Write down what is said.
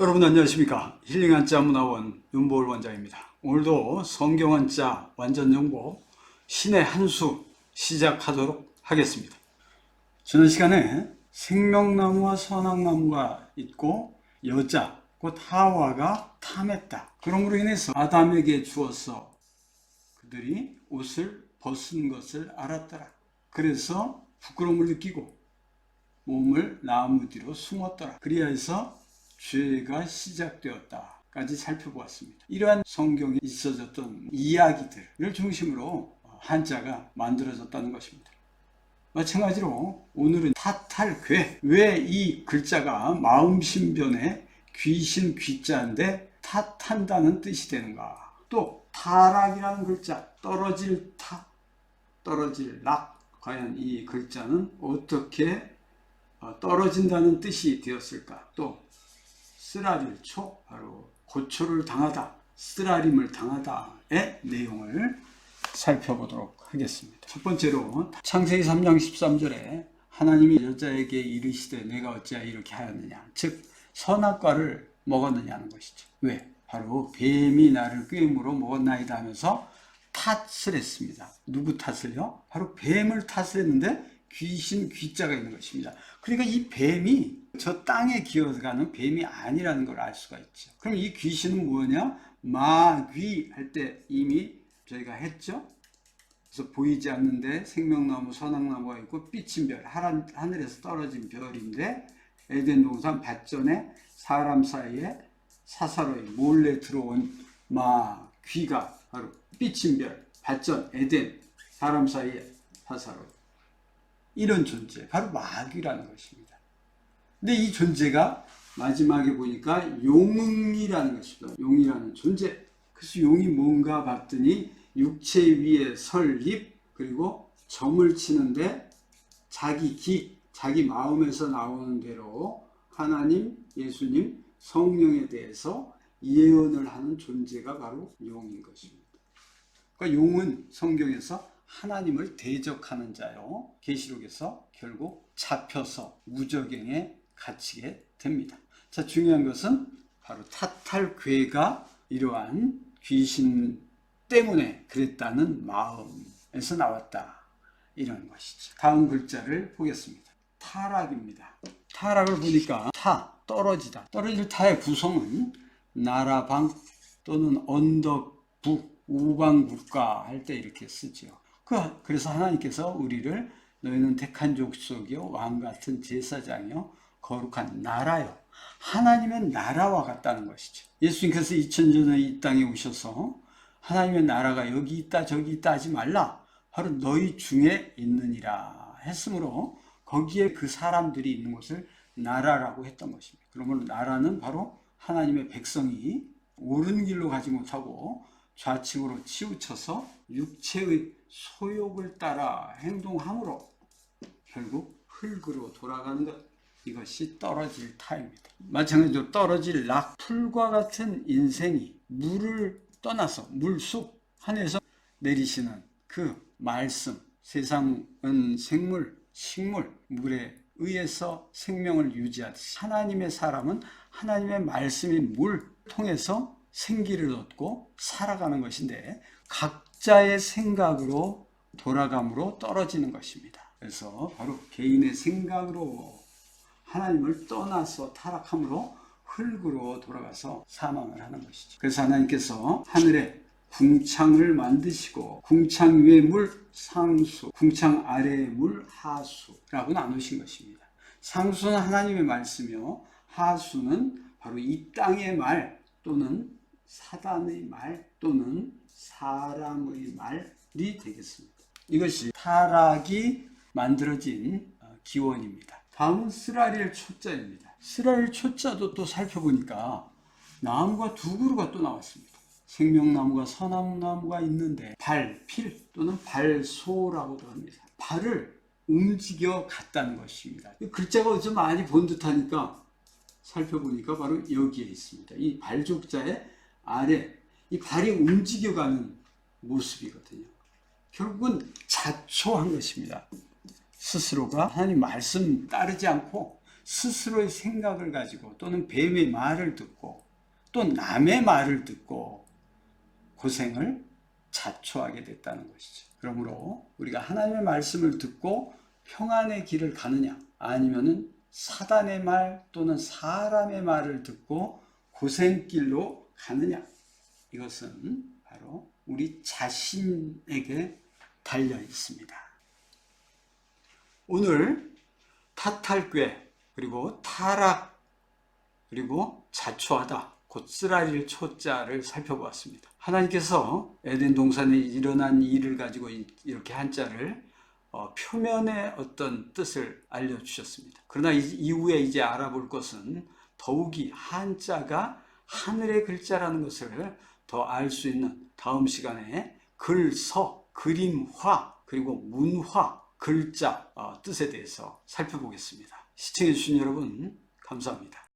여러분 안녕하십니까? 힐링한자 문화원 윤보을 원장입니다. 오늘도 성경한자 완전정보 신의 한 수 시작하도록 하겠습니다. 지난 시간에 생명나무와 선악나무가 있고 여자 곧 하와가 탐했다. 그러므로 인해서 아담에게 주어서 그들이 옷을 벗은 것을 알았더라. 그래서 부끄러움을 느끼고 몸을 나무 뒤로 숨었더라. 그리하여서 죄가 시작되었다까지 살펴보았습니다. 이러한 성경에 있어졌던 이야기들을 중심으로 한자가 만들어졌다는 것입니다. 마찬가지로 오늘은 타탈괴, 왜 이 글자가 마음신변에 귀신 귀자인데 탓한다는 뜻이 되는가. 또 타락이라는 글자, 떨어질 타, 떨어질 락, 과연 이 글자는 어떻게 떨어진다는 뜻이 되었을까. 또 쓰라릴 초, 바로 고초를 당하다, 쓰라림을 당하다의 내용을 살펴보도록 하겠습니다. 첫 번째로 창세기 3장 13절에 하나님이 여자에게 이르시되 내가 어찌하여 이렇게 하였느냐, 즉 선악과를 먹었느냐는 것이죠. 왜? 바로 뱀이 나를 꾀임으로 먹었나이다 하면서 탓을 했습니다. 누구 탓을요? 바로 뱀을 탓을 했는데 귀신 귀자가 있는 것입니다. 그러니까 이 뱀이 저 땅에 기어가는 뱀이 아니라는 걸 알 수가 있죠. 그럼 이 귀신은 뭐냐? 마귀 할 때 이미 저희가 했죠. 그래서 보이지 않는데 생명나무, 선악나무가 있고 삐친 별, 하늘에서 떨어진 별인데 에덴 동산 밭전에 사람 사이에 사사로이 몰래 들어온 마귀가 바로 삐친 별, 밭전, 에덴, 사람 사이에 사사로이, 이런 존재, 바로 마귀라는 것입니다. 근데 이 존재가 마지막에 보니까 용이라는 것입니다. 용이라는 존재. 그래서 용이 뭔가 봤더니 육체 위에 설립, 그리고 점을 치는데 자기 기, 자기 마음에서 나오는 대로 하나님, 예수님, 성령에 대해서 예언을 하는 존재가 바로 용인 것입니다. 그러니까 용은 성경에서 하나님을 대적하는 자요. 계시록에서 결국 잡혀서 무저갱에 갇히게 됩니다. 자, 중요한 것은 바로 타탈괴가 이러한 귀신 때문에 그랬다는 마음에서 나왔다, 이런 것이죠. 다음 글자를 보겠습니다. 타락입니다. 타락을 보니까 타, 떨어지다. 떨어질 타의 구성은 나라, 방 또는 언덕, 북, 우방 국가 할 때 이렇게 쓰죠. 그래서 하나님께서 우리를 너희는 택한 족속이요 왕 같은 제사장이요 거룩한 나라요, 하나님의 나라와 같다는 것이죠. 예수님께서 2000년 전에 이 땅에 오셔서 하나님의 나라가 여기 있다 저기 있다 하지 말라, 바로 너희 중에 있느니라 했으므로 거기에 그 사람들이 있는 것을 나라라고 했던 것입니다. 그러면 나라는 바로 하나님의 백성이 옳은 길로 가지 못하고 좌측으로 치우쳐서 육체의 소욕을 따라 행동함으로 결국 흙으로 돌아가는 것, 이것이 떨어질 타입니다. 마찬가지로 떨어질 락, 풀과 같은 인생이 물을 떠나서 물속 하늘에서 내리시는 그 말씀, 세상은 생물, 식물, 물에 의해서 생명을 유지하듯이 하나님의 사람은 하나님의 말씀이 물 통해서 생기를 얻고 살아가는 것인데 각자의 생각으로 돌아감으로 떨어지는 것입니다. 그래서 바로 개인의 생각으로 하나님을 떠나서 타락함으로 흙으로 돌아가서 사망을 하는 것이죠. 그래서 하나님께서 하늘에 궁창을 만드시고 궁창 위의 물 상수, 궁창 아래의 물 하수라고 나누신 것입니다. 상수는 하나님의 말씀이요, 하수는 바로 이 땅의 말 또는 사단의 말 또는 사람의 말이 되겠습니다. 이것이 타락이 만들어진 기원입니다. 다음은 쓰라릴 초자입니다. 쓰라릴 초자도 또 살펴보니까 나무가 두 그루가 또 나왔습니다. 생명나무가 선악나무가 있는데 발필 또는 발소라고도 합니다. 발을 움직여 갔다는 것입니다. 글자가 어디서 많이 본 듯하니까 살펴보니까 바로 여기에 있습니다. 이 발족자의 아래, 이 발이 움직여가는 모습이거든요. 결국은 자초한 것입니다. 스스로가 하나님 말씀 따르지 않고 스스로의 생각을 가지고 또는 뱀의 말을 듣고 또 남의 말을 듣고 고생을 자초하게 됐다는 것이죠. 그러므로 우리가 하나님의 말씀을 듣고 평안의 길을 가느냐, 아니면은 사단의 말 또는 사람의 말을 듣고 고생길로 가느냐, 이것은 바로 우리 자신에게 달려 있습니다. 오늘 타탈괴, 그리고 타락, 그리고 자초하다, 곧 쓰라릴 초자를 살펴보았습니다. 하나님께서 에덴 동산에 일어난 일을 가지고 이렇게 한자를 표면의 어떤 뜻을 알려주셨습니다. 그러나 이후에 이제 알아볼 것은 더욱이 한자가 하늘의 글자라는 것을 더 알 수 있는 다음 시간에 글서, 그림화, 그리고 문화, 글자 뜻에 대해서 살펴보겠습니다. 시청해주신 여러분 감사합니다.